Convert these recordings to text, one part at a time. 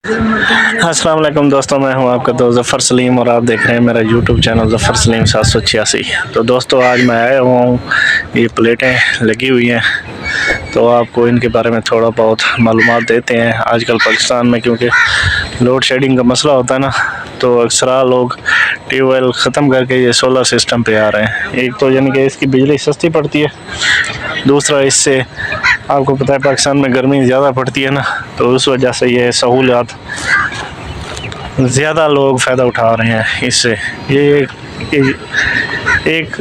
अस्सलाम वालेकुम दोस्तों, मैं हूं आपका दोस्त ज़फ़र सलीम और आप देख रहे हैं मेरा यूट्यूब चैनल ज़फ़र सलीम 786। तो दोस्तों आज मैं आया हूँ, ये प्लेटें लगी हुई हैं तो आपको इनके बारे में थोड़ा बहुत मालूमात देते हैं। आजकल पाकिस्तान में क्योंकि लोड शेडिंग का मसला होता है ना, तो अक्सर लोग ट्यूबवेल ख़त्म करके ये सोलर सिस्टम पे आ रहे हैं। एक तो यानी कि इसकी बिजली सस्ती पड़ती है, दूसरा इससे आपको पता है पाकिस्तान में गर्मी ज़्यादा पड़ती है ना, तो उस वजह से ये सहूलियत ज़्यादा लोग फ़ायदा उठा रहे हैं इससे। ये एक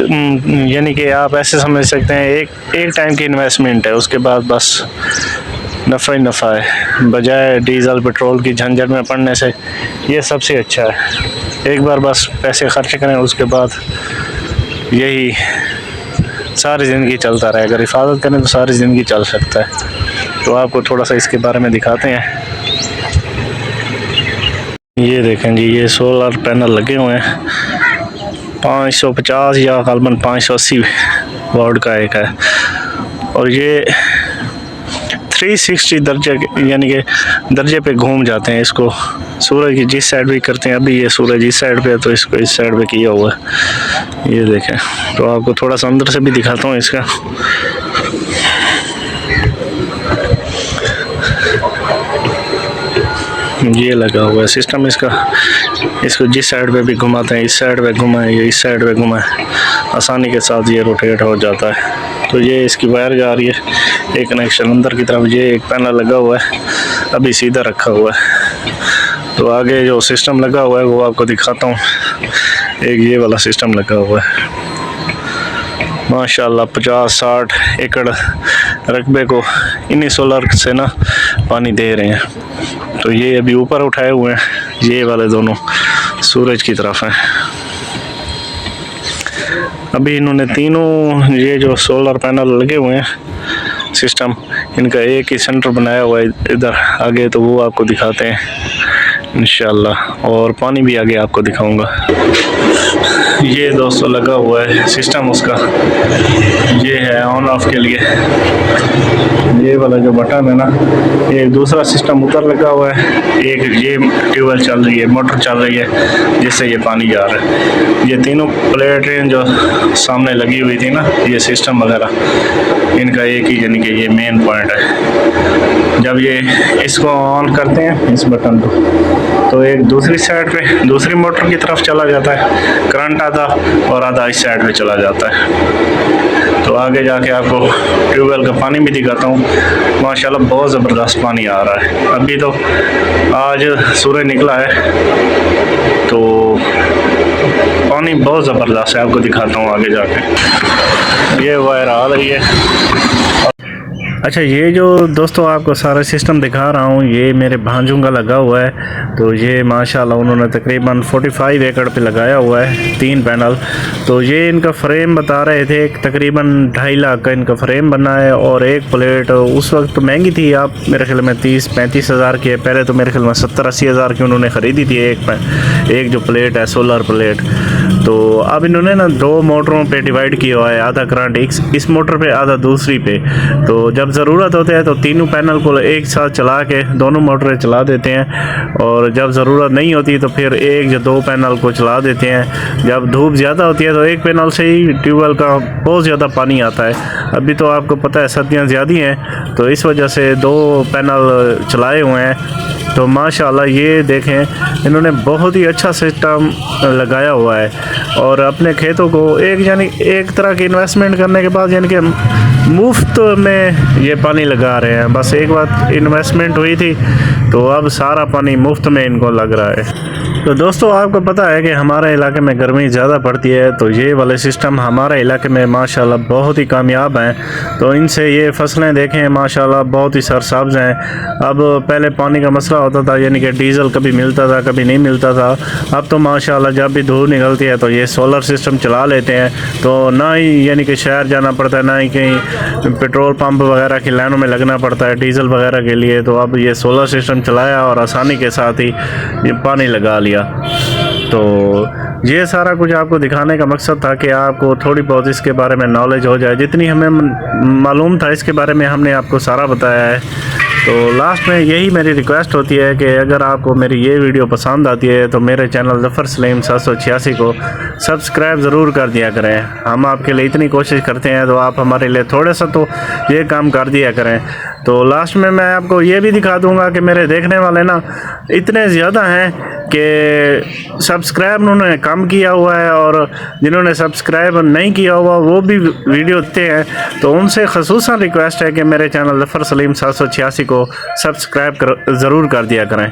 यानी कि आप ऐसे समझ सकते हैं एक टाइम की इन्वेस्टमेंट है, उसके बाद बस नफ़ा ही नफ़ा है। बजाय डीज़ल पेट्रोल की झंझट में पड़ने से ये सबसे अच्छा है। एक बार बस पैसे खर्च करें, उसके बाद यही सारी ज़िंदगी चलता रहे। अगर हिफाजत करें तो सारी ज़िंदगी चल सकता है। तो आपको थोड़ा सा इसके बारे में दिखाते हैं। ये देखें जी, ये सोलर पैनल लगे हुए हैं। 550 या ग़ालिबन 580 वाट का एक है, और ये 360 दर्जे यानी कि दर्जे पे घूम जाते हैं। इसको सूरज की जिस साइड भी करते हैं, अभी ये सूरज इस साइड पे है तो इसको इस साइड पे किया हुआ है। ये देखें, तो आपको थोड़ा सा अंदर से भी दिखाता हूँ इसका। ये लगा हुआ है सिस्टम इसका, इसको जिस साइड पे भी घुमाते हैं, इस साइड पे घुमाएं या इस साइड पे घुमाएं, आसानी के साथ ये रोटेट हो जाता है। तो ये इसकी वायर जा रही है, एक कनेक्शन अंदर की तरफ, ये एक पैनल लगा हुआ है, अभी सीधा रखा हुआ है। तो आगे जो सिस्टम लगा हुआ है वो आपको दिखाता हूँ। एक ये वाला सिस्टम लगा हुआ है, माशाल्लाह 50-60 एकड़ रकबे को इन्हीं सोलर से ना पानी दे रहे हैं। तो ये अभी ऊपर उठाए हुए हैं, ये वाले दोनों सूरज की तरफ हैं। अभी इन्होंने तीनों ये जो सोलर पैनल लगे हुए हैं सिस्टम, इनका एक ही सेंटर बनाया हुआ है इधर आगे, तो वो आपको दिखाते हैं इंशाल्लाह, और पानी भी आगे आपको दिखाऊंगा। ये दोस्तों लगा हुआ है सिस्टम उसका, ये है ऑन ऑफ के लिए। ये वाला जो बटन है ना, ये दूसरा सिस्टम उधर लगा हुआ है, एक ये ट्यूबवेल चल रही है, मोटर चल रही है जिससे ये पानी जा रहा है। ये तीनों प्लेटें जो सामने लगी हुई थी ना, ये सिस्टम वगैरह, इनका एक ही यानी कि ये मेन पॉइंट है। जब ये इसको ऑन करते हैं इस बटन को, तो एक दूसरी साइड पे दूसरी मोटर की तरफ चला जाता है करंट आधा, और आधा इस साइड पे चला जाता है। तो आगे जाके आपको ट्यूबवेल का पानी भी दिखाता हूँ। माशाल्लाह बहुत ज़बरदस्त पानी आ रहा है। अभी तो आज सूरज निकला है तो पानी बहुत ज़बरदस्त है, आपको दिखाता हूँ आगे जाके। ये वायर आ रही है। अच्छा, ये जो दोस्तों आपको सारा सिस्टम दिखा रहा हूँ, ये मेरे भांजों का लगा हुआ है। तो ये माशाल्लाह उन्होंने तकरीबन 45 एकड़ पे लगाया हुआ है, 3 पैनल। तो ये इनका फ्रेम बता रहे थे, तकरीबन 2.5 लाख का इनका फ्रेम बना है, और एक प्लेट उस वक्त तो महंगी थी, आप मेरे ख्याल में 30-35 हज़ार की है। पहले तो मेरे ख्याल में 70-80 हज़ार की उन्होंने ख़रीदी थी एक जो प्लेट है सोलर प्लेट। तो अब इन्होंने ना 2 मोटरों पे डिवाइड किया हुआ है, आधा करंट इस मोटर पे, आधा दूसरी पे। तो जब ज़रूरत होता है तो तीनों पैनल को एक साथ चला के दोनों मोटरें चला देते हैं, और जब ज़रूरत नहीं होती तो फिर एक या 2 पैनल को चला देते हैं। जब धूप ज़्यादा होती है तो एक पैनल से ही ट्यूबवेल का बहुत ज़्यादा पानी आता है। अभी तो आपको पता है सर्दियाँ ज़्यादा हैं, तो इस वजह से 2 पैनल चलाए हुए हैं। तो माशाल्लाह ये देखें, इन्होंने बहुत ही अच्छा सिस्टम लगाया हुआ है, और अपने खेतों को एक तरह की इन्वेस्टमेंट करने के बाद यानी कि मुफ्त में ये पानी लगा रहे हैं। बस एक बार इन्वेस्टमेंट हुई थी तो अब सारा पानी मुफ्त में इनको लग रहा है। तो दोस्तों आपको पता है कि हमारे इलाके में गर्मी ज़्यादा पड़ती है, तो ये वाले सिस्टम हमारे इलाके में माशाल्लाह बहुत ही कामयाब हैं। तो इनसे ये फसलें देखें माशाल्लाह बहुत ही सरसब्ज हैं। अब पहले पानी का मसला होता था, यानी कि डीज़ल कभी मिलता था कभी नहीं मिलता था। अब तो माशाल्लाह जब भी धूप निकलती है तो ये सोलर सिस्टम चला लेते हैं, तो ना ही यानी कि शहर जाना पड़ता है, ना ही कहीं पेट्रोल पंप वगैरह की लाइनों में लगना पड़ता है डीज़ल वगैरह के लिए। तो अब ये सोलर सिस्टम चलाया और आसानी के साथ ही ये पानी लगा लिया। तो ये सारा कुछ आपको दिखाने का मकसद था कि आपको थोड़ी बहुत इसके बारे में नॉलेज हो जाए। जितनी हमें मालूम था इसके बारे में हमने आपको सारा बताया है। तो लास्ट में यही मेरी रिक्वेस्ट होती है कि अगर आपको मेरी ये वीडियो पसंद आती है तो मेरे चैनल ज़फ़र सलीम 786 को सब्सक्राइब ज़रूर कर दिया करें। हम आपके लिए इतनी कोशिश करते हैं तो आप हमारे लिए थोड़ा सा तो ये काम कर दिया करें। तो लास्ट में मैं आपको ये भी दिखा दूंगा कि मेरे देखने वाले ना इतने ज़्यादा हैं कि सब्सक्राइब उन्होंने कम किया हुआ है, और जिन्होंने सब्सक्राइब नहीं किया हुआ वो भी वीडियो देखते हैं। तो उनसे ख़ुसूसन रिक्वेस्ट है कि मेरे चैनल ज़फ़र सलीम 786 को सब्सक्राइब ज़रूर कर दिया करें।